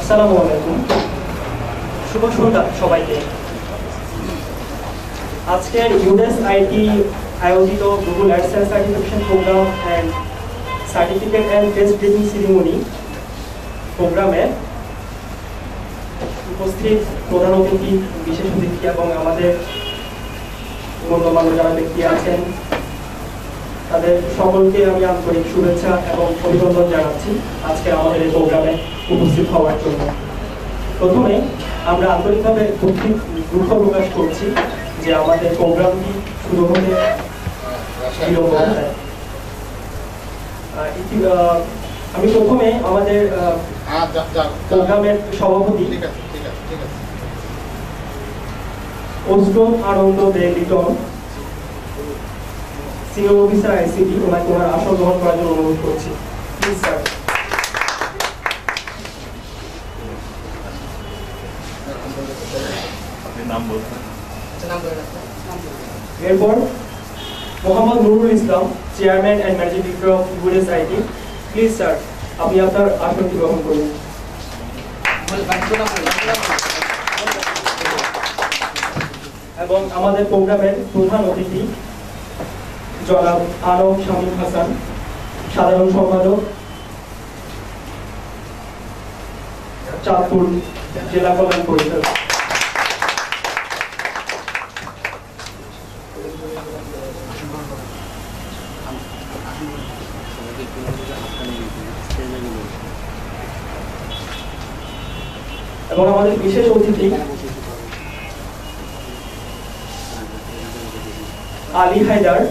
আসসালামু আলাইকুম, শুভ সন্ধ্যা সবাইকে। আজকের ইউডেস আইটি আয়োজিত Google AdSense certification programme and certificate and test grading ceremony প্রোগ্রামে উপস্থিত প্রধান অতিথি, বিশেষ অতিথি এবং আমাদের গণ্যমান্য যারা ব্যক্তি আছেন তাদের সকলকে আমি আন্তরিক শুভেচ্ছা এবং অভিনন্দন জানাচ্ছি আজকে আমাদের এই প্রোগ্রামে উপস্থিত হওয়ার জন্য। প্রথমে আমরা আন্তরিকভাবে দুঃখ প্রকাশ করছি যে আমাদের প্রোগ্রামটি শুরু হতে বিলম্ব হয়। আমি প্রথমে আমাদের প্রোগ্রামের সভাপতি Ajrul Ananda Dey Liton, senior officer ICT, ওনাকে ওনার আসন গ্রহণ করার জন্য অনুরোধ করছি। Please sir. এরপর Mohammad Nurul Islam, chairman and managing director of UDES IT. Please sir, আপনি আপনার আসনটি গ্রহণ করুন। এবং আমাদের প্রোগ্রামের প্রধান অতিথি জনাব আলম শামীম হাসান, সাধারণ সম্পাদক, চাঁদপুর জেলা কল্যাণ পরিষদ। এবং আমাদের বিশেষ অতিথি আলী হায়দার,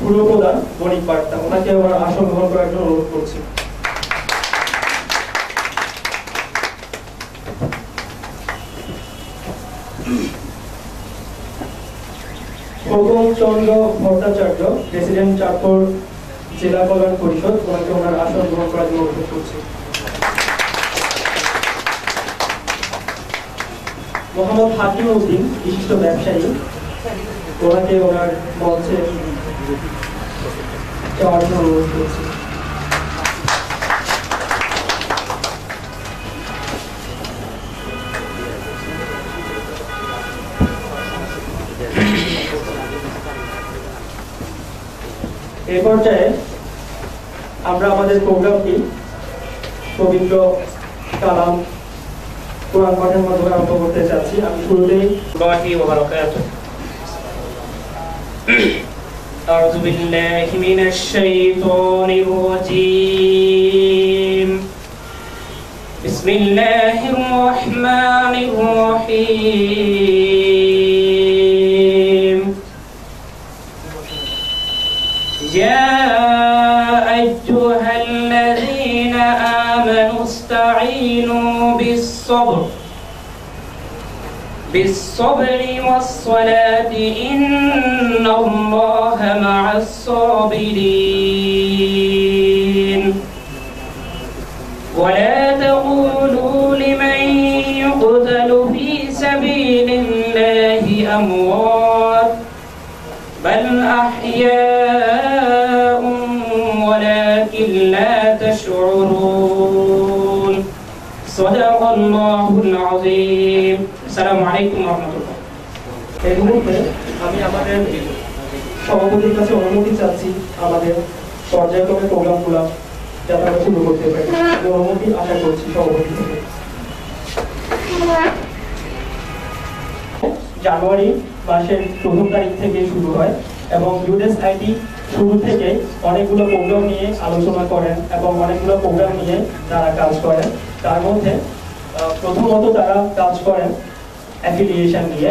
পুরো প্রধান বণিক বার্তা, ওনাকে ওনার আসন গ্রহণ করার জন্য অনুরোধ করছি। খোকন চন্দ্র ভট্টাচার্য, প্রেসিডেন্ট, চাঁদপুর জেলা কল্যাণ পরিষদ, ওনাকে ওনার আসন গ্রহণ করার জন্য অনুরোধ করছি। মোহাম্মদ হাকিম উদ্দিন, বিশিষ্ট ব্যবসায়ী, ওনাকে ওনার মঞ্চে যাওয়ার জন্য অনুরোধ করছি। এই পর্যায়ে আমরা আমাদের প্রোগ্রামটি পবিত্র কালাম কোরআন পাঠের মাধ্যমে আরম্ভ করতে চাচ্ছি। আমি শুরুতেই أعوذ بالله من الشيطان الرجيم. بسم الله الرحمن الرحيم. يا أيها الذين آمنوا استعينوا بالصبر والصلاة إن الله مع الصابرين. ولا تقولوا لمن يقتل في سبيل الله أموات بل أحياء ولكن لا تشعرون. صدق الله العظيم. আসসালামু আলাইকুম ওয়া রাহমাতুল্লাহ। এই মুহূর্তে আমি আমাদের সভাপতির কাছে অনুমতি চাচ্ছি আমাদের পর্যায়ক্রমে প্রোগ্রামগুলো যাতে আমরা শুরু করতে পারি। অনুমতি আশা করছি সভাপতি থেকে। জানুয়ারি মাসের ১ম তারিখ থেকে শুরু হয় এবং ইউডেস আইটি শুরু থেকে অনেকগুলো প্রোগ্রাম নিয়ে আলোচনা করেন এবং অনেকগুলো প্রোগ্রাম নিয়ে তারা কাজ করেন। তার মধ্যে প্রথমত তারা কাজ করেন অ্যাফিলিয়েশন নিয়ে।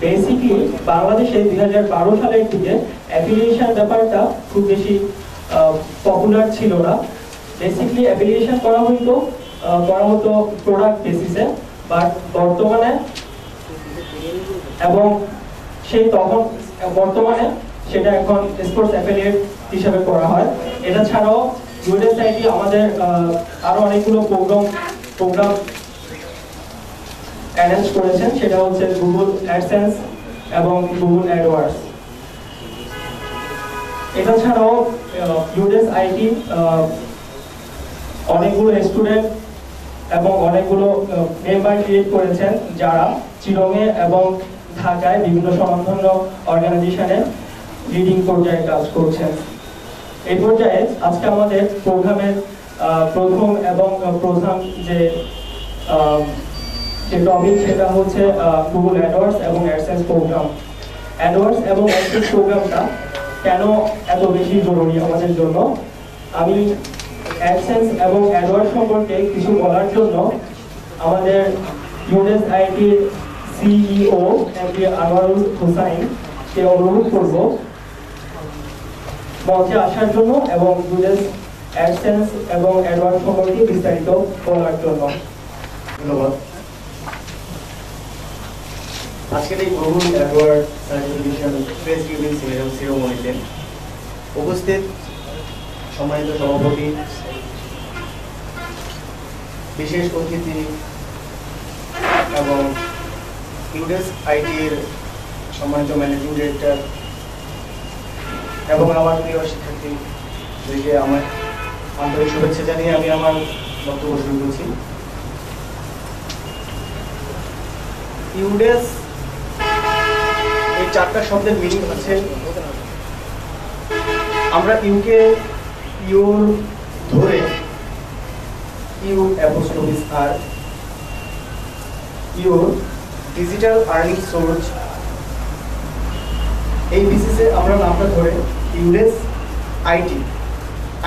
বেসিকলি বাংলাদেশে ২০১২ সালের দিকে অ্যাফিলিয়েশন ব্যাপারটা খুব বেশি পপুলার ছিল না। বেসিকলি অ্যাফিলিয়েশন করা হতো প্রোডাক্ট বেসিসে, বাট বর্তমানে এবং বর্তমানে সেটা এখন স্পোর্টস অ্যাফিলিয়েট হিসেবে করা হয়। এটা ছাড়াও ইউডেস আইটি আমাদের আরো অনেকগুলো প্রোগ্রাম অ্যারেঞ্জ করেছেন, সেটা হচ্ছে গুগল অ্যাডসেন্স এবং গুগল অ্যাডওয়ার্ডস। এটা ছাড়াও ইউডেস আইটি অনেকগুলো স্টুডেন্ট এবং অনেকগুলো মেম্বার ক্রিয়েট করেছেন যারা চিরঙে এবং ঢাকায় বিভিন্ন স্বনামধন্য অর্গানাইজেশনে লিডিং পর্যায়ে কাজ করছেন। এই পর্যায়ে আজকে আমাদের প্রোগ্রামের প্রথম এবং প্রধান যে টপিক সেটা হচ্ছে গুগল অ্যাডওয়ার্ডস এবং অ্যাডসেন্স প্রোগ্রাম। অ্যাডওয়ার্ডস এবং অ্যাডসেন্স প্রোগ্রামটা কেন এত বেশি জরুরি আমাদের জন্য, আমি অ্যাডসেন্স এবং অ্যাডওয়ার্ডস সম্পর্কে কিছু বলার জন্য আমাদের ইউডেস আইটির সিইও এমডি আনোয়ারুল হোসাইনকে অনুরোধ করব মঞ্চে আসার জন্য এবং ইউডেস অ্যাডসেন্স এবং অ্যাডওয়ার্ডস সম্পর্কে বিস্তারিত বলার জন্য। ধন্যবাদ। আজকের এই Google AdWord certification prize giving সেরেমনিতে উপস্থিত সম্মানিত সভাপতি, বিশেষ অতিথি এবং ইউডেস আইটির সম্মানিত ম্যানেজিং ডিরেক্টর এবং আমার প্রিয় শিক্ষার্থীদেরকে আমার আন্তরিক শুভেচ্ছা জানিয়ে আমি আমার বক্তব্য শুরু করছি। ইউডেস এই চারটা শব্দের মিনিং হচ্ছে আমরা ইউকে ইউর ধরে ইউ অ্যাপোস্ট্রোফিস আর ইউর ডিজিটাল আর্নিং সোর্স, এই বিসিসে আমরা নামটা ধরে ইউডেস আইটি।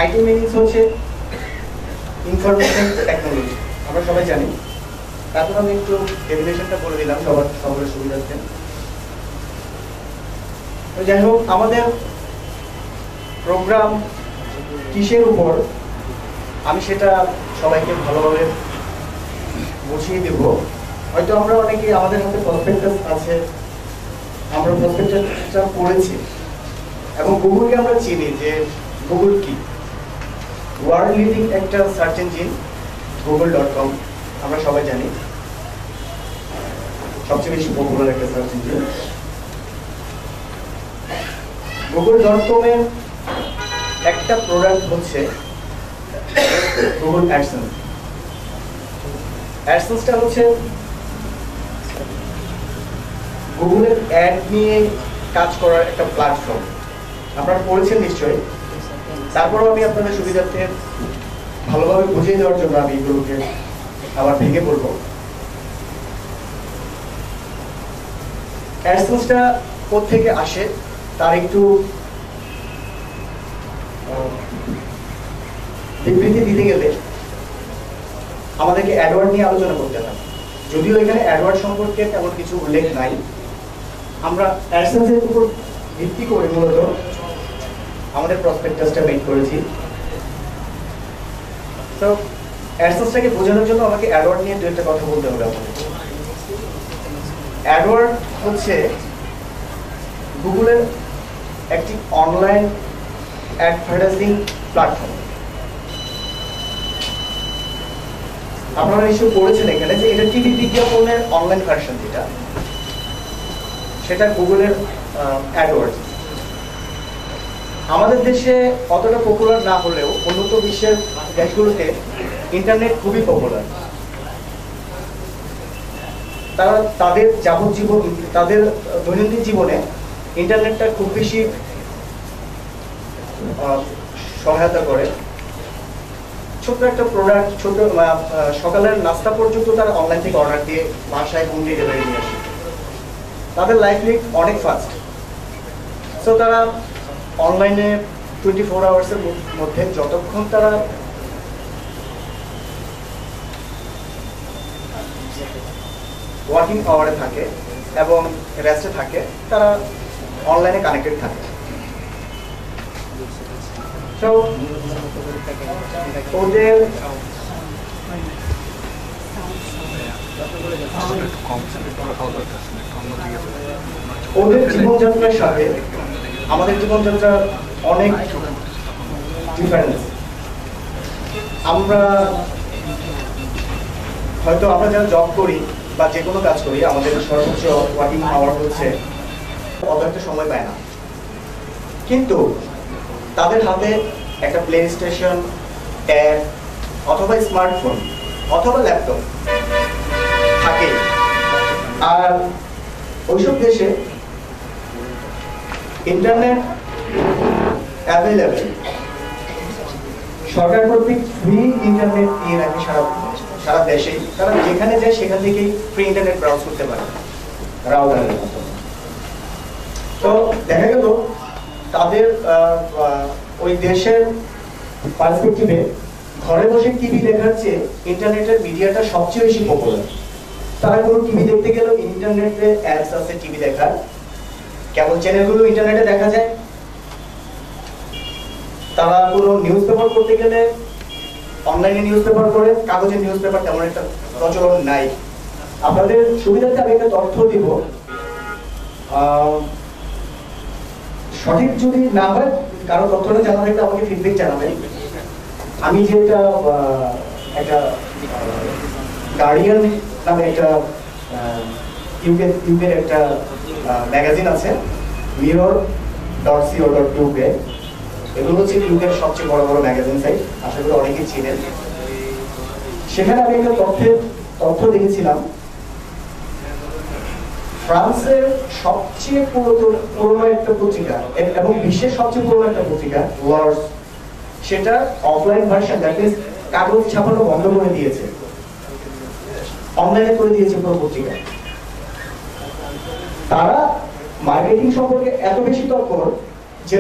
আইটি মিনিংস হচ্ছে ইনফরমেশন টেকনোলজি, আমরা সবাই জানি। তারপর আমি একটু ডেফিনেশনটা বলে দিলাম সবার সুবিধার্থে। যাই হোক, আমাদের প্রোগ্রাম কিসের উপর আমি সেটা সবাইকে ভালোভাবে বুঝিয়ে দেব। হয়তো আমরা অনেকেই আমাদের হাতে প্রসপেক্টাস আছে, আমরা প্রসপেক্টাসটা পড়েছি এবং গুগলকে আমরা চিনি যে গুগল কি, ওয়ার্ল্ড লিডিং একটা সার্চ ইঞ্জিন google.com, আমরা সবাই জানি সবচেয়ে বেশি পপুলার একটা সার্চ ইঞ্জিন। google.com এর একটা প্রোডাক্ট হচ্ছে গুগল অ্যাডসেন্স। অ্যাডসেন্সটা হচ্ছে গুগলের অ্যাড নিয়ে কাজ করার একটা প্ল্যাটফর্ম, আপনারা পড়েছেন নিশ্চয়ই। তারপরেও আমি আপনাদের সুবিধার্থে ভালোভাবে বুঝিয়ে দেওয়ার জন্য আমি এগুলোকে আবার ভেঙে বলবো। অ্যাডসেন্সটা কোত্থেকে আসে তার একটু বিবৃতি দিতে গেলে আমাদেরকে অ্যাডওয়ার্ড নিয়ে আলোচনা করতে হবে। যদিও এখানে অ্যাডওয়ার্ড সম্পর্কে তেমন কিছু উল্লেখ নাই, আমরা অ্যাডসেন্সের উপর ভিত্তি করে মূলত আমাদের প্রসপেক্টাসটা মেক করেছি। তো অ্যাডসেন্সটাকে বোঝানোর জন্য আমাকে অ্যাডওয়ার্ড নিয়ে দু একটা কথা বলতে হবে আপনাদের। অ্যাডওয়ার্ড হচ্ছে গুগলের একটি অনলাইন অ্যাডভার্টাইজিং প্ল্যাটফর্ম। আপনারা নিশ্চয়ই পড়েছেন এখানে যে এটা টিভি বিজ্ঞাপনের অনলাইন ভার্সন, যেটা সেটা গুগলের অ্যাডওয়ার্ডস। আমাদের দেশে অতটা পপুলার না হলেও উন্নত বিশ্বের দেশগুলোতে ইন্টারনেট খুবই পপুলার। তারা তাদের যাবজ্জীবন, তাদের দৈনন্দিন জীবনে ইন্টারনেটটা খুব বেশি সহায়তা করে। ছোট্ট একটা প্রোডাক্ট, ছোট সকালের নাস্তা পর্যন্ত তারা অনলাইন থেকে অর্ডার দিয়ে বাসায় হোম ডেলিভারি নিয়ে আসে। তাদের লাইফ লিড অনেক ফাস্ট। সো তারা অনলাইনে 24 আওয়ার্সের মধ্যে যতক্ষণ তারা ওয়ার্কিং আওয়ারে থাকে এবং রেস্টে থাকে, তারা অনলাইনে কানেক্টেড থাকে। সো ওদের জীবনযাত্রার সাথে আমাদের জীবনযাত্রার অনেক ডিফারেন্স। আমরা যারা জব করি বা যে কোনো কাজ করি, আমাদের সর্বোচ্চ ওয়ার্কিং আওয়ার হচ্ছে অত একটা সময় পায় না, কিন্তু তাদের হাতে একটা প্লে স্টেশন, ট্যাব, অথবা স্মার্টফোন অথবা ল্যাপটপ থাকে। আর ওইসব দেশে ইন্টারনেট অ্যাভেলেবেল, সরকার কর্তৃক ফ্রি ইন্টারনেট দিয়ে রাখে সারা দেশেই। তারা যেখানে যায় সেখান থেকেই ফ্রি ইন্টারনেট ব্রাউজ করতে পারে রাউটারের মাধ্যমে। তো দেখা গেল তাদের ওই দেশের পার্সপেক্টিভে ঘরে বসে টিভি দেখার চেয়ে ইন্টারনেটের মিডিয়াটা সবচেয়ে বেশি পপুলার। তারা কোনো টিভি দেখতে গেলেও ইন্টারনেটে অ্যাপস আছে টিভি দেখার, কেবল চ্যানেলগুলো ইন্টারনেটে দেখা যায়। তারা কোনো নিউজ পেপার করতে গেলে অনলাইনে নিউজ পেপার করে, কাগজের নিউজ পেপার তেমন একটা প্রচলন নাই। আপনাদের সুবিধার্থে আমি একটা তথ্য দিব, সঠিক যদি না হয় কারো তথ্যটা জানা থাকলে আমাকে ফিডব্যাক জানাবেন। আমি যে একটা গার্ডিয়ান নামে একটা ইউকের একটা ম্যাগাজিন আছে, mirror.co.uk, এগুলো হচ্ছে ইউকের সবচেয়ে বড় বড় ম্যাগাজিন সাইট, আশা করি অনেকেই চিনেন। সেখানে আমি একটা তথ্য দেখেছিলাম, ফ্রান্সের সবচেয়ে পুরনো একটা পত্রিকা এবং বিশ্বের সবচেয়ে পুরনো একটা পত্রিকা ওয়ার্স, সেটা অফলাইন ভার্সন, দ্যাট মিন্স কাগজ ছাপানো বন্ধ করে দিয়েছে, অনলাইনে করে দিয়েছে পুরো পত্রিকা। তারা মার্কেটিং সম্পর্কে এত বেশি তৎপর যে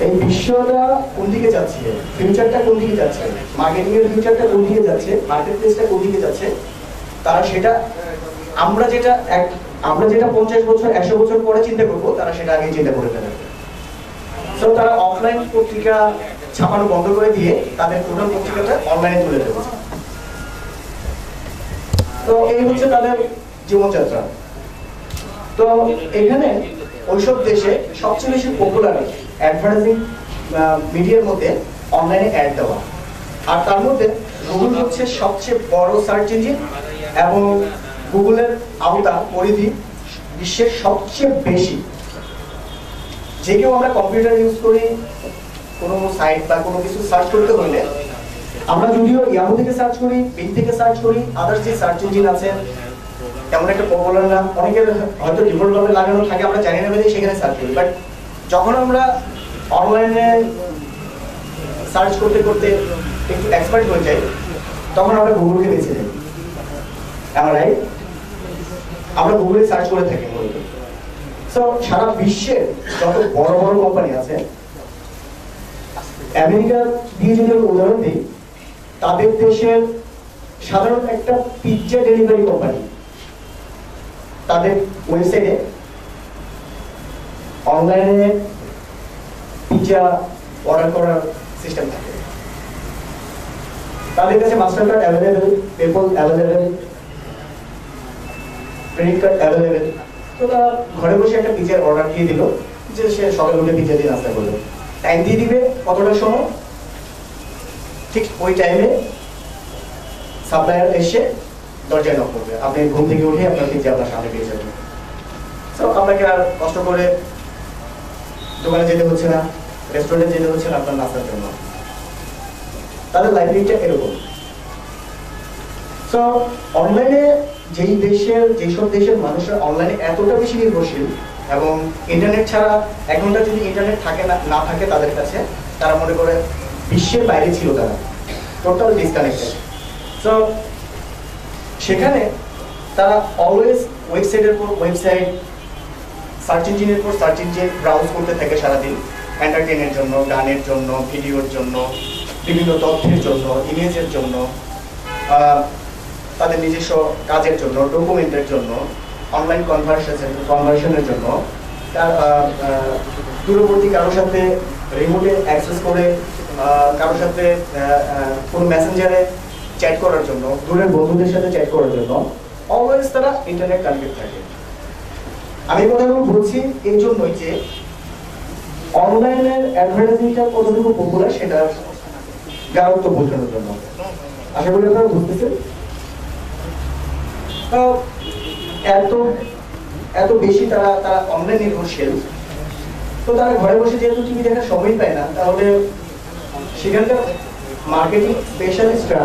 এই বিশ্বটা কোন দিকে যাচ্ছে, ফিউচারটা কোন দিকে যাচ্ছে, মার্কেটিং এর ফিউচারটা কোন দিকে যাচ্ছে, মার্কেট প্লেসটা কোন দিকে যাচ্ছে, তারা সেটা আমরা যেটা 50 বছর 100 বছর পরে চিন্তা করবো, তারা সেটা আগে চিন্তা করে ফেলে। তো তারা অফলাইন পত্রিকা ছাপানো বন্ধ করে দিয়ে তাদের টোটাল পত্রিকাটা অনলাইনে তুলে দেবে। তো এই হচ্ছে তাদের জীবনযাত্রা। তো এখানে ওইসব দেশে সবচেয়ে বেশি পপুলার অ্যাডভার্টাইজিং মিডিয়ার মধ্যে অনলাইনে অ্যাড দেওয়া, আর তার মধ্যে গুগল হচ্ছে সবচেয়ে বড় সার্চ ইঞ্জিন এবং গুগলের আওতা পরিধি বিশ্বের সবচেয়ে বেশি। যে কেউ আমরা কম্পিউটার ইউজ করি, কোনো সাইট বা কোনো কিছু সার্চ করতে হলে আমরা যদিও ইয়াহু থেকে সার্চ করি, বিং থেকে সার্চ করি, আদার্স যে সার্চ ইঞ্জিন আছে তেমন একটা পপুলার না, অনেকের হয়তো ডিফল্ট ভাবে লাগানো থাকে, আমরা জানি না বলে সেখানে সার্চ করি। বাট যখন আমরা অনলাইনে সার্চ করতে করতে একটু এক্সপার্ট হয়ে যাই, তখন আমরা গুগলকে বেছে নিই। আমরা গুগলে সার্চ করে থাকি মূলত। সো সারা বিশ্বের যত বড় বড় কোম্পানি আছে, আমেরিকা দিয়ে যদি আমি উদাহরণ দিই, তাদের দেশের সাধারণ একটা পিৎজা ডেলিভারি কোম্পানি, তাদের ওয়েবসাইটে অনলাইনে পিৎজা অর্ডার করার সিস্টেম থাকে। তাদের কাছে master card available, PayPal available, credit card available. তো তারা ঘরে বসে একটা পিৎজার অর্ডার দিয়ে দিল, যে সে সকালে উঠে পিৎজা দিয়ে নাস্তা করলো। টাইম দিয়ে দিবে কতটা সময়, ঠিক ওই টাইমে সাপ্লায়ার এসে দরজায় নক করবে, আপনি ঘুম থেকে উঠে আপনার পিৎজা আপনার সামনে পেয়ে যাবেন। সো আপনাকে আর কষ্ট করে দোকানে যেতে হচ্ছে না, রেস্টুরেন্টে যেতে হচ্ছে না আপনার নাস্তার জন্য। তাদের লাইব্রেরিটা এরকম। সো অনলাইনে যেসব দেশের মানুষরা অনলাইনে এতটা বেশি নির্ভরশীল, এবং ইন্টারনেট ছাড়া এক ঘন্টা যদি ইন্টারনেট না থাকে তাদের কাছে, তারা মনে করে বিশ্বের বাইরে ছিল, তারা টোটাল ডিসকানেক্টেড। সো সেখানে তারা অলওয়েজ ওয়েবসাইটের পর ওয়েবসাইট, সার্চ ইঞ্জিনের পর সার্চ ইঞ্জিন ব্রাউজ করতে থাকে সারাদিন, এন্টারটেইনের জন্য, গানের জন্য, ভিডিওর জন্য, বিভিন্ন তথ্যের জন্য, ইমেজের জন্য, তাদের নিজস্ব কাজের জন্য, ডকুমেন্টের জন্য, অনলাইন কনভার্সনের জন্য, দূরবর্তী কারোর সাথে রিমোটে অ্যাক্সেস করে, কারোর সাথে কোনো মেসেঞ্জারে চ্যাট করার জন্য, দূরের বন্ধুদের সাথে চ্যাট করার জন্য অলওয়েজ তারা ইন্টারনেট কানেক্টেড থাকে। আমি কথাগুলো বলছি এই জন্যই যে অনলাইনের অ্যাডভার্টাইজিংটা কতটুকু পপুলার সেটা গাঢ়ত্ব বোঝানোর জন্য। আশা করি আপনারা বুঝতেছেন। এত বেশি তারা অনলাইন নির্ভরশীল, তো তারা ঘরে বসে যেহেতু টিভি দেখার সময় পায় না, তাহলে সেখানকার মার্কেটিং স্পেশালিস্টরা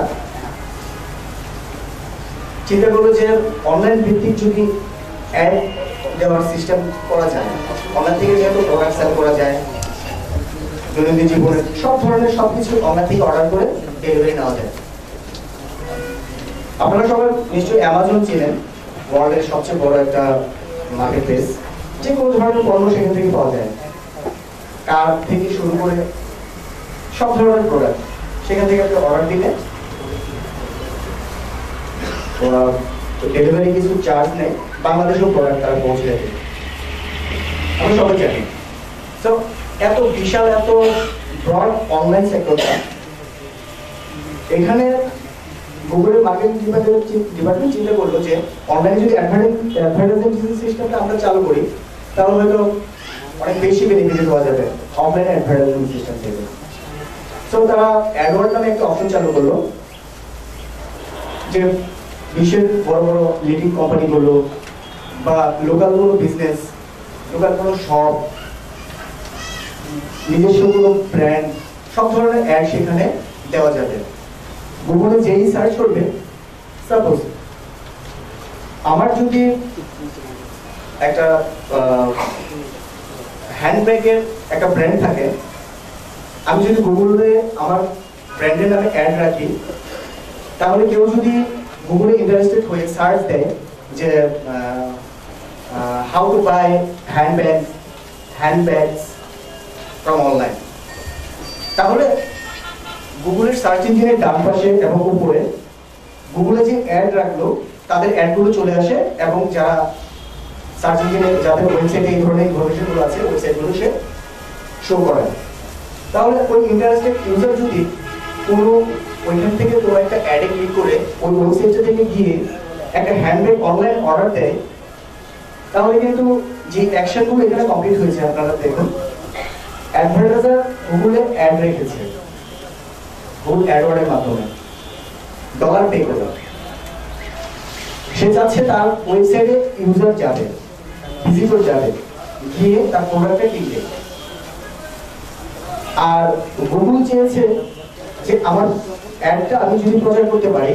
চিন্তা করলো যে অনলাইন ভিত্তিক যদি অ্যাড দেওয়ার সিস্টেম করা যায়, অনলাইন থেকে যেহেতু প্রোডাক্ট সেল করা যায়, দৈনন্দিন জীবনের সব ধরনের সবকিছু অনলাইন থেকে অর্ডার করে ডেলিভারি নেওয়া যায়। আপনারা সবাই নিশ্চয়ই অ্যামাজন চেনেন, ওয়ার্ল্ডের সবচেয়ে বড় একটা মার্কেট প্লেস। যে কোনো ধরনের পণ্য সেখান থেকে পাওয়া যায়, কার থেকে শুরু করে সব ধরনের প্রোডাক্ট সেখান থেকে আপনি অর্ডার দিলে ডেলিভারি কিছু চার্জ নেই, বাংলাদেশেও প্রোডাক্ট তারা পৌঁছে দেবে, আমরা সবাই জানি। তো এত বিশাল এত ব্রড অনলাইন সেক্টরটা, এখানে গুগলের মার্কেটিং ডিপার্টমেন্ট চিন্তা করলো যে অনলাইনে যদি অ্যাডভার্টাইজিং সিস্টেমটা আমরা চালু করি তাহলে হয়তো অনেক বেশি বেনিফিট পাওয়া যাবে অফলাইন অ্যাডভার্টাইজিং সিস্টেম থেকে। তো তারা অ্যাডওয়ার্ড নামে একটা অপশন চালু করলো, যে বিশ্বের বড় বড় লিডিং কোম্পানিগুলো বা লোকাল কোনো বিজনেস, লোকাল কোনো শপ, নিজস্ব কোনো ব্র্যান্ড, সব ধরনের অ্যাড সেখানে দেওয়া যাবে। গুগলে যেই সার্চ করবে, সাপোজ আমার যদি একটা হ্যান্ডব্যাগের একটা ব্র্যান্ড থাকে, আমি যদি গুগলে আমার ব্র্যান্ডের নামে অ্যাড রাখি, তাহলে কেউ যদি গুগলে ইন্টারেস্টেড হয়ে সার্চ দেয় যে how to buy handbags from online, তাহলে গুগলের সার্চ ইঞ্জিনের ডান পাশে এবং উপরে গুগলে যে অ্যাড রাখলো তাদের অ্যাডগুলো চলে আসে, এবং যারা সার্চ ইঞ্জিনে যাদের ওয়েবসাইটে এই ধরনের ইনফরমেশনগুলো আছে ওয়েবসাইটগুলো সে শো করে। তাহলে ওই ইন্টারেস্টেড ইউজার যদি কোনো ওইখান থেকে কোনো একটা অ্যাডে ক্লিক করে ওই ওয়েবসাইটটা থেকে গিয়ে একটা হ্যান্ডব্যাগ অনলাইন অর্ডার দেয়, তাহলে কিন্তু যে অ্যাকশনগুলো এখানে কমপ্লিট হয়েছে আপনারা দেখুন, অ্যাডভার্টাইজার গুগলে অ্যাড রেখেছে, গুগল অ্যাডওয়ার্ডের মাধ্যমে ডলার পে করে সে চাচ্ছে তার ওয়েবসাইটে ইউজার যাবে, ভিজিটর যাবে, গিয়ে তার প্রোডাক্টটা কিনবে। আর গুগল চেয়েছে যে আমার অ্যাডটা আমি যদি প্রচার করতে পারি,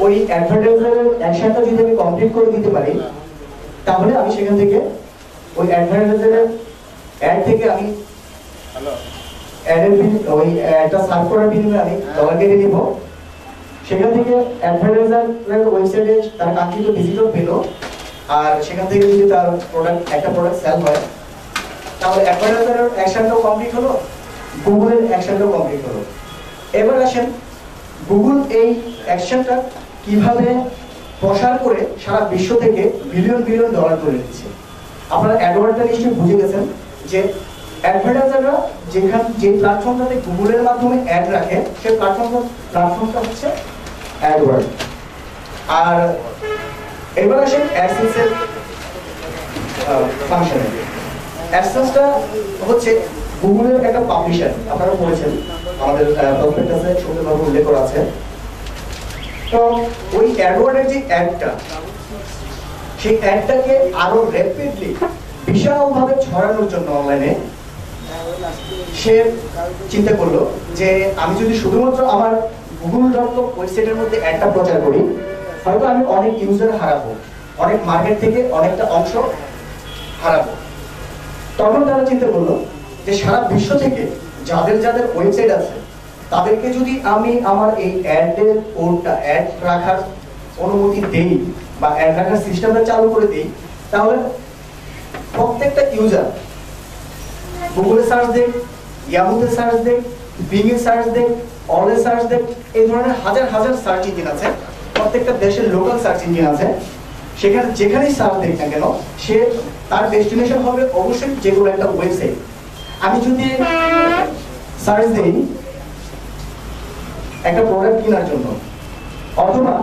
ওই অ্যাডভার্টাইজারের অ্যাকশনটা যদি আমি কমপ্লিট করে দিতে পারি, তাহলে আমি সেখান থেকে ওই অ্যাডভার্টাইজারের অ্যাড থেকে আমি ওই অ্যাডটা সার্ভ করার বিনিময়ে আমি ডলার কেটে নিব। সেখান থেকে অ্যাডভার্টাইজারের ওয়েবসাইটে তার কাঙ্ক্ষিত ভিজিটর পেল, আর সেখান থেকে যদি তার একটা প্রোডাক্ট সেল হয়, তাহলে অ্যাডভার্টাইজারের অ্যাকশনটাও কমপ্লিট হলো, গুগলের অ্যাকশনটাও কমপ্লিট হলো। এবার আসেন গুগল এই অ্যাকশনটা কিভাবে প্রসার করে সারা বিশ্ব থেকে বিলিয়ন বিলিয়ন ডলার করে দিচ্ছে। আপনারা অ্যাডওয়ার্ডটা নিশ্চয়ই বুঝে গেছেন যে অ্যাডভার্টাইজাররা যে প্ল্যাটফর্মটাতে গুগলের মাধ্যমে অ্যাড রাখে, সেই প্ল্যাটফর্মটা হচ্ছে অ্যাডওয়ার্ড। আর এবার আসেন অ্যাডসেন্সের ফাংশনে। অ্যাডসেন্সটা হচ্ছে গুগলের একটা পাবলিশার, আপনারা বলেছেন আমাদের প্রসপেক্টাসে সুন্দরভাবে উল্লেখ করা আছে। তো ওই অ্যাডওয়ার্ডের যে অ্যাডটা, সেই অ্যাডটাকে আরো র্যাপিডলি বিশালভাবে ছড়ানোর জন্য অনলাইনে সে চিন্তা করলো যে আমি যদি শুধুমাত্র আমার google.com ওয়েবসাইটের মধ্যে অ্যাডটা প্রচার করি, হয়তো আমি অনেক ইউজার হারাবো, অনেক মার্কেট থেকে অনেকটা অংশ হারাবো। তখন তারা চিন্তা করলো যে সারা বিশ্ব থেকে যাদের যাদের ওয়েবসাইট আছে তাদেরকে যদি আমি আমার এই অ্যাডের কোডটা অ্যাড রাখার অনুমতি দেই বা অ্যাড রাখার সিস্টেমটা চালু করে দিই, তাহলে প্রত্যেকটা ইউজার গুগলে সার্চ দেখ, ইয়াহুতে সার্চ দেখ, বিংয়ে সার্চ দেখ, অলে সার্চ দেখ, এই ধরনের হাজার হাজার সার্চ ইঞ্জিন আছে, প্রত্যেকটা দেশের লোকাল সার্চ ইঞ্জিন আছে, সেখানে যেখানেই সার্চ দেখ না কেন সে তার ডেস্টিনেশন হবে অবশ্যই যে কোনো একটা ওয়েবসাইট। আমি যদি সার্চ দেই একটা প্রোডাক্ট কেনার জন্য, অথবা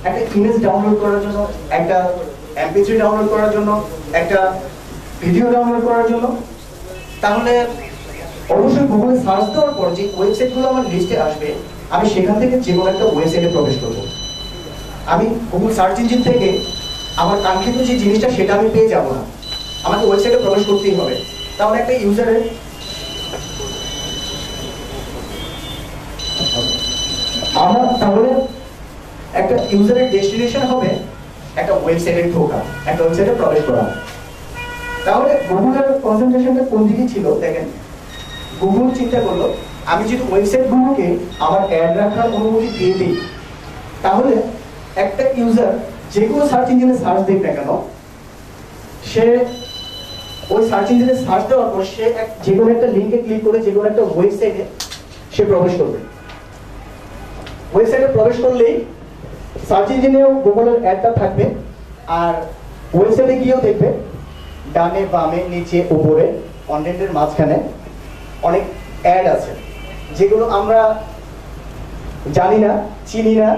একটা ইমেজ ডাউনলোড করার জন্য, একটা MP3 ডাউনলোড করার জন্য, একটা ভিডিও ডাউনলোড করার জন্য, তাহলে অবশ্যই গুগলে সার্চ দেওয়ার পর যে ওয়েবসাইটগুলো আমার লিস্টে আসবে, আমি সেখান থেকে যে কোনো একটা ওয়েবসাইটে প্রবেশ করব। আমি গুগল সার্চ ইঞ্জিন থেকে আমার কাঙ্ক্ষিত যে জিনিসটা সেটা আমি পেয়ে যাব না, আমাকে ওয়েবসাইটে প্রবেশ করতেই হবে। তাহলে একটা ইউজারের আমরা তাহলে একটা ইউজারের ডেস্টিনেশন হবে একটা ওয়েবসাইটে ঢোকা, একটা ওয়েবসাইটে প্রবেশ করা। তাহলে গুগলের কনসেন্ট্রেশনটা কোন দিকে ছিল দেখেন। গুগল চিন্তা করলো আমি যদি ওয়েবসাইটগুলোকে আমার অ্যাড রাখার অনুমতি দিয়ে দিই, তাহলে একটা ইউজার যে কোনো সার্চ ইঞ্জিনে সার্চ দিক না কেন, সে ওই সার্চ ইঞ্জিনে সার্চ দেওয়ার পর সে যে কোনো একটা লিঙ্কে ক্লিক করে যে কোনো একটা ওয়েবসাইটে সে প্রবেশ করবে। ওয়েবসাইটে প্রবেশ করলেই সার্চ ইঞ্জিনেও গুগলের অ্যাডটা থাকবে, আর ওয়েবসাইটে গিয়েও দেখবে ডানে বামে নিচে উপরে কন্টেন্টের মাঝখানে অনেক অ্যাড আছে, যেগুলো আমরা জানি না, চিনি না।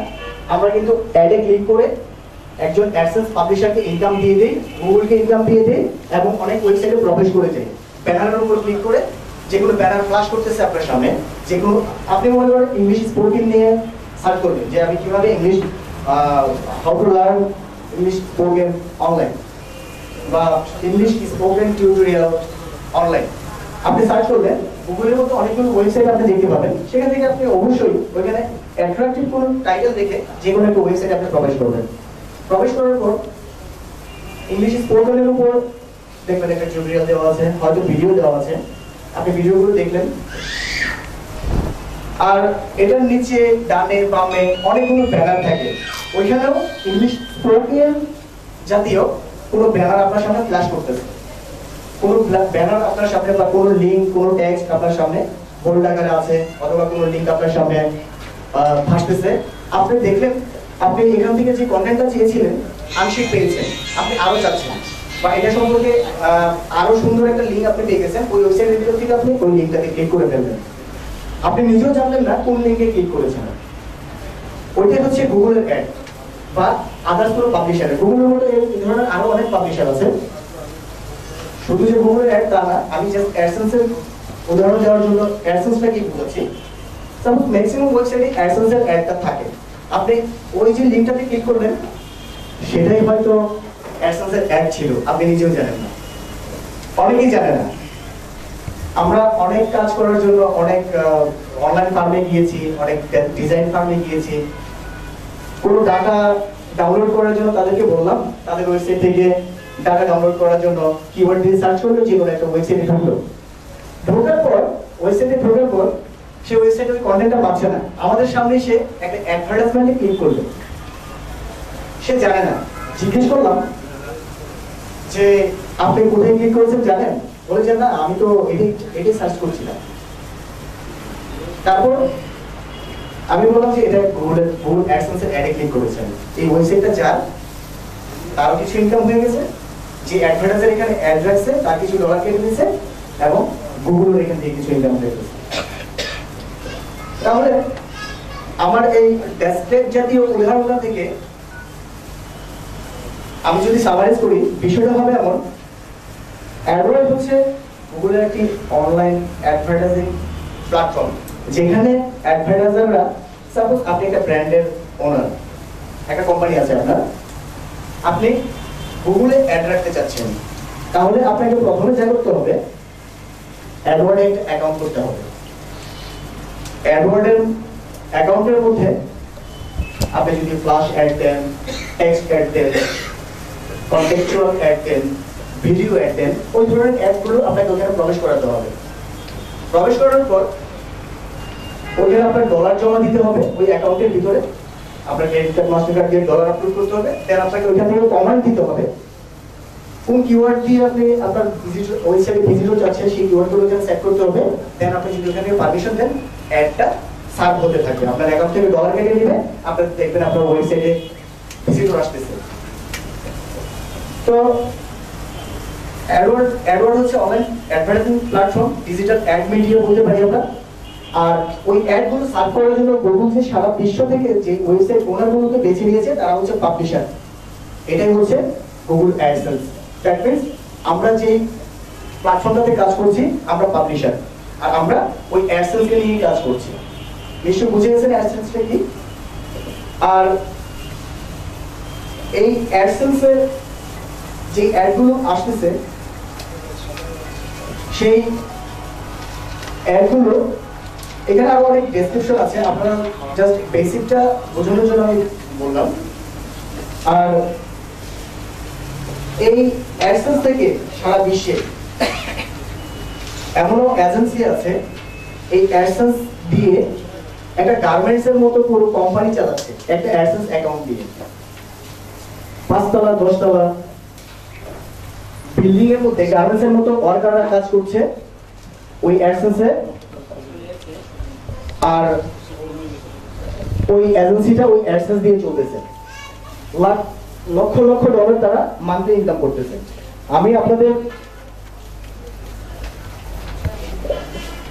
আমরা কিন্তু অ্যাডে ক্লিক করে একজন অ্যাডসেন্স পাবলিশারকে ইনকাম দিয়ে দিই, গুগলকে ইনকাম দিয়ে দিই, এবং অনেক ওয়েবসাইটে প্রবেশ করে যাই। ব্যানারের উপর ক্লিক করে যেগুলো ব্যানার ফ্ল্যাশ করতেছে আপনার সামনে, যেগুলো আপনি মনে করেন ইংলিশ স্পোকেন নিয়ে সার্চ করবেন যে আমি কিভাবে English how to learn English spoken online বা ইংলিশ স্পোকেন টিউটোরিয়াল অনলাইন, আপনি সার্চ করবেন গুগলের মতো অনেকগুলো ওয়েবসাইট আপনি দেখতে পাবেন। সেখান থেকে আপনি অবশ্যই ওইখানে অ্যাট্রাকটিভ কোনো টাইটেল দেখে যে কোনো একটা ওয়েবসাইটে আপনি প্রবেশ করবেন। প্রবেশ করার পর ইংলিশ স্পোকেনের উপর দেখবেন একটা টিউটোরিয়াল দেওয়া আছে, হয়তো ভিডিও দেওয়া আছে, আপনি ভিডিওগুলো দেখলেন। আর এটার নিচে ডানে বামে অনেকগুলো ব্যানার থাকে, ওইখানেও ইংলিশ স্পোকেন জাতীয় কোনো ব্যানার আপনার সামনে ফ্ল্যাশ করতেছে। কোনো ব্যানার আপনার সামনে বা কোনো লিঙ্ক, কোনো টেক্সট আপনার সামনে বোল্ড আকারে আছে, অথবা কোনো লিঙ্ক আপনার সামনে ভাসতেছে। আপনি দেখলেন আপনি এখান থেকে যে কন্টেন্টটা চেয়েছিলেন আংশিক পেয়েছেন, আপনি আরো চাচ্ছেন, বা এটা সম্পর্কে আরো সুন্দর একটা লিঙ্ক আপনি পেয়ে গেছেন, ওই ওয়েবসাইটের ভিতর থেকে আপনি ওই লিঙ্কটাতে ক্লিক করে ফেলবেন। আপনি নিজেও জানলেন না কোন লিঙ্কে ক্লিক করেছেন। ওইটাই হচ্ছে গুগলের অ্যাড বা আদার্স কোনো পাবলিশারের। গুগলের মতো এই ধরনের আরো অনেক পাবলিশার আছে, শুধু যে গুগলের অ্যাড তা না। আমি জাস্ট অ্যাডসেন্সের উদাহরণ দেওয়ার জন্য অ্যাডসেন্সটা কি বুঝাচ্ছি। সাপোজ ম্যাক্সিমাম ওয়েবসাইটে অ্যাডসেন্সের অ্যাডটা থাকে, আপনি ওই যে লিঙ্কটাতে ক্লিক করবেন সেটাই হয়তো অ্যাডসেন্সের অ্যাড ছিল, আপনি নিজেও জানেন না, অনেকেই জানে না। আমরা অনেক কাজ করার জন্য অনেক অনলাইন ফার্মে গিয়েছি, অনেক ডিজাইন ফার্মে গিয়েছি, কোনো ডাটা ডাউনলোড করার জন্য তাদেরকে বললাম তাদের ওয়েবসাইট থেকে ডাটা ডাউনলোড করার জন্য কিওয়ার্ড দিয়ে সার্চ করলো, যে কোনো একটা ওয়েবসাইটে ঢুকলো। ঢোকার পর ওয়েবসাইটে ঢোকার পর সে ওয়েবসাইটে ওই কন্টেন্টটা পাচ্ছে না, আমাদের সামনে সে একটা অ্যাডভার্টাইজমেন্টে ক্লিক করলো, সে জানে না। জিজ্ঞেস করলাম যে আপনি কোথায় ক্লিক করেছেন জানেন? বলেছেন না, আমি তো এটাই সার্চ করছিলাম। তারপর আমি বললাম যে এটা গুগল অ্যাডসেন্সের অ্যাডে ক্লিক করেছেন, এই ওয়েবসাইটটা যার তারও কিছু ইনকাম হয়ে গেছে, যে অ্যাডভার্টাইজার এখানে অ্যাড রাখছে তার কিছু ডলার কেটে দিয়েছে, এবং গুগলের এখান থেকে কিছু ইনকাম হয়ে গেছে। তাহলে আমার এই ডেসক্রিপ্ট জাতীয় উদাহরণটা থেকে আমি যদি সামারাইজ করি, বিষয়টা হবে এমন, অ্যাডওয়ার্ড হচ্ছে গুগলের একটি অনলাইন অ্যাডভার্টাইজিং প্ল্যাটফর্ম, যেখানে অ্যাডভার্টাইজাররা, সাপোজ আপনি একটা ব্র্যান্ডের ওনার, একটা কোম্পানি আছে আপনার, আপনি গুগলে অ্যাড রাখতে চাচ্ছেন, তাহলে আপনাকে প্রথমে যা করতে হবে, অ্যাডওয়ার্ডে একটা অ্যাকাউন্ট করতে হবে। অ্যাডওয়ার্ডের অ্যাকাউন্টের মধ্যে আপনি যদি ফ্ল্যাশ অ্যাড দেন, টেক্সট অ্যাড দেন, কন্টেক্সচুয়াল অ্যাড দেন, ভিডিও অ্যাড দেন, ওই ধরনের অ্যাডগুলো আপনাকে ওখানে প্রবেশ করাতে হবে। প্রবেশ করার পর ওখানে আপনার ডলার জমা দিতে হবে ওই অ্যাকাউন্টের ভিতরে, আপনার ক্রেডিট কার্ড, মাস্টার কার্ড দিয়ে ডলার আপলোড করতে হবে। দেন আপনাকে ওইখান থেকে কমান্ড দিতে হবে কোন কিওয়ার্ড দিয়ে আপনি আপনার ভিজিটর ওয়েবসাইটে ভিজিটর চাচ্ছেন, সেই কিওয়ার্ডগুলো এখানে সেট করতে হবে। দেন আপনি যদি ওখানে পারমিশন দেন, অ্যাডটা সার্ভ হতে থাকবে, আপনার অ্যাকাউন্ট থেকে ডলার কেটে নেবে, আপনি দেখবেন আপনার ওয়েবসাইটে ভিজিটর আসতেছে। তো অ্যাডওয়ার্ড হচ্ছে online advertising platform, digital ad media বলতে পারি আমরা। আর ওই অ্যাডগুলো সার্ভ করার জন্য গুগল যে সারা বিশ্ব থেকে যে ওয়েবসাইট ওনারগুলোকে বেছে নিয়েছে তারা হচ্ছে পাবলিশার। এটাই হচ্ছে গুগল অ্যাডসেন্স। দ্যাট মিন্স আমরা যে প্ল্যাটফর্মটাতে কাজ করছি আমরা পাবলিশার, আর আমরা ওই অ্যাডসেন্সকে নিয়ে কাজ করছি। নিশ্চয়ই বুঝে গেছেন অ্যাডসেন্সটা কি। আর এই অ্যাডসেন্সের যে অ্যাডগুলো আসতেছে, সেই অ্যাডগুলো এখানে আরো অনেক ডেসক্রিপশন আছে, আপনারা জাস্ট বেসিকটা বোঝানোর জন্য আমি বললাম। আর এই অ্যাডসেন্স থেকে সারা বিশ্বে এমনও এজেন্সি আছে এই অ্যাডসেন্স দিয়ে একটা গার্মেন্টস এর মতো পুরো কোম্পানি চালাচ্ছে একটা অ্যাডসেন্স অ্যাকাউন্ট দিয়ে। 5 তলা 10 তলা বিল্ডিং এর মধ্যে গার্মেন্টস এর মতো ওয়ার্কাররা কাজ করছে ওই অ্যাডসেন্সে, আর ওই এজেন্সিটা ওই অ্যাডসেন্স দিয়ে চলতেছে। লক্ষ লক্ষ ডলার তারা মান্থলি ইনকাম করতেছে। আমি আপনাদের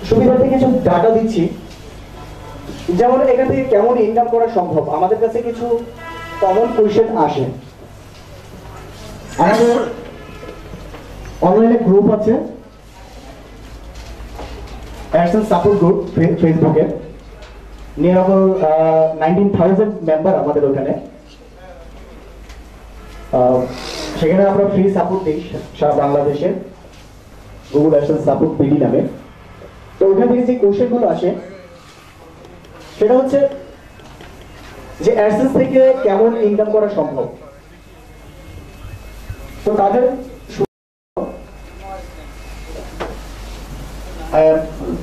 সুবিধার্থে কিছু ডাটা দিচ্ছি, যেমন এখান থেকে কেমন ইনকাম করা সম্ভব। আমাদের কাছে কিছু কমন কোয়েশ্চেন আসে। আমাদের অনলাইনে গ্রুপ আছে, অ্যাডসেন্স সাপোর্ট গ্রুপ ফেসবুকে, নিয়ার অ্যাবাউট 19,000 মেম্বার আমাদের ওখানে। সেখানে আমরা ফ্রি সাপোর্ট দিই সারা বাংলাদেশে, গুগল অ্যাডসেন্স সাপোর্ট বিডি নামে। তো ওখান থেকে যে কোয়েশ্চেনগুলো আসে সেটা হচ্ছে যে অ্যাডসেন্স থেকে কেমন ইনকাম করা সম্ভব। তো তাদের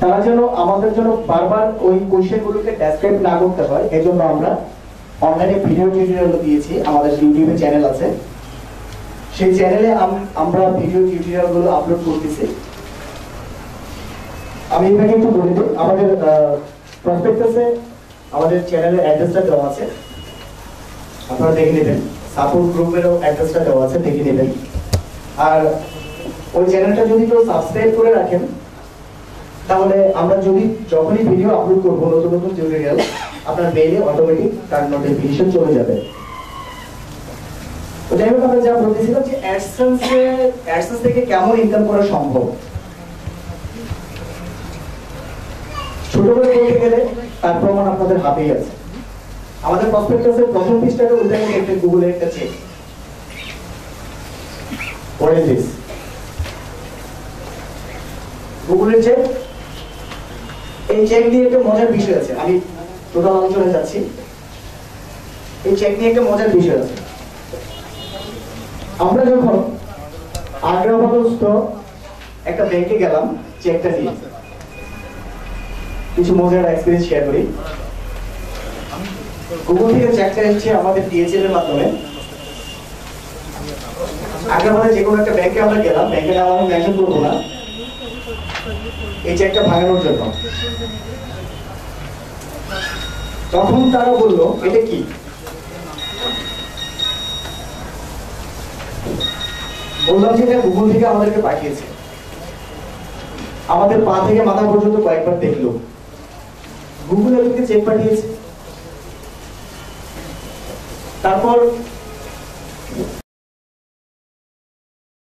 তারা যেন আমাদের জন্য বারবার ওই কোয়েশ্চেনগুলোকে ডেসক্রাইব না করতে হয়, এজন্য আমরা অনলাইনে ভিডিও টিউটোরিয়াল দিয়েছি। আমাদের ইউটিউবে চ্যানেল আছে, সেই চ্যানেলে আমরা ভিডিও টিউটোরিয়ালগুলো আপলোড করতেছি। আমি এখানে একটু বলে দিই, আমাদের প্রসপেক্টাসে আমাদের চ্যানেলের অ্যাড্রেসটা দেওয়া আছে, আপনারা দেখে নেবেন। সাপোর্ট গ্রুপেরও অ্যাড্রেসটা দেওয়া আছে, দেখে নেবেন। আর ওই চ্যানেলটা যদি কেউ সাবস্ক্রাইব করে রাখেন তাহলে আমরা যখনই ভিডিও আপলোড করবো নতুন নতুন টিউটোরিয়াল, আপনার মেইলে অটোমেটিক তার নোটিফিকেশন চলে যাবে। তো যাই হোক, আমরা যা বলতেছিলাম যে অ্যাডসেন্স থেকে কেমন ইনকাম করা সম্ভব। ছোট করে বলতে গেলে তার প্রমাণ আপনাদের হাতেই আছে। আমাদের প্রসপেক্টাসের প্রথম পৃষ্ঠাটা উল্লেখ একটা গুগলের একটা চেক। What is this? গুগলের চেক। এই চেক নিয়ে একটা মজার বিষয় আছে, আমি টোটাল আলোচনায় যাচ্ছি। এই চেক নিয়ে একটা মজার বিষয় আছে। আমরা যখন আগ্রাবাদস্থ একটা ব্যাংকে গেলাম চেকটা নিয়ে, কিছু মজার এক্সপেরিয়েন্স শেয়ার করি। গুগল থেকে চেকটা এসেছে আমাদের ডিএচএল এর মাধ্যমে। আগ্রাবাদে যে কোনো একটা ব্যাংকে আমরা গেলাম, ব্যাংকের নাম আমি মেনশন করবো না, এই চেকটা ভাঙানোর জন্য। তখন তারা বললো এটা কি? বললাম যে এটা গুগল থেকে আমাদেরকে পাঠিয়েছে। আমাদের পা থেকে মাথা পর্যন্ত কয়েকবার দেখলো, গুগল এদেরকে চেক পাঠিয়েছে। তারপর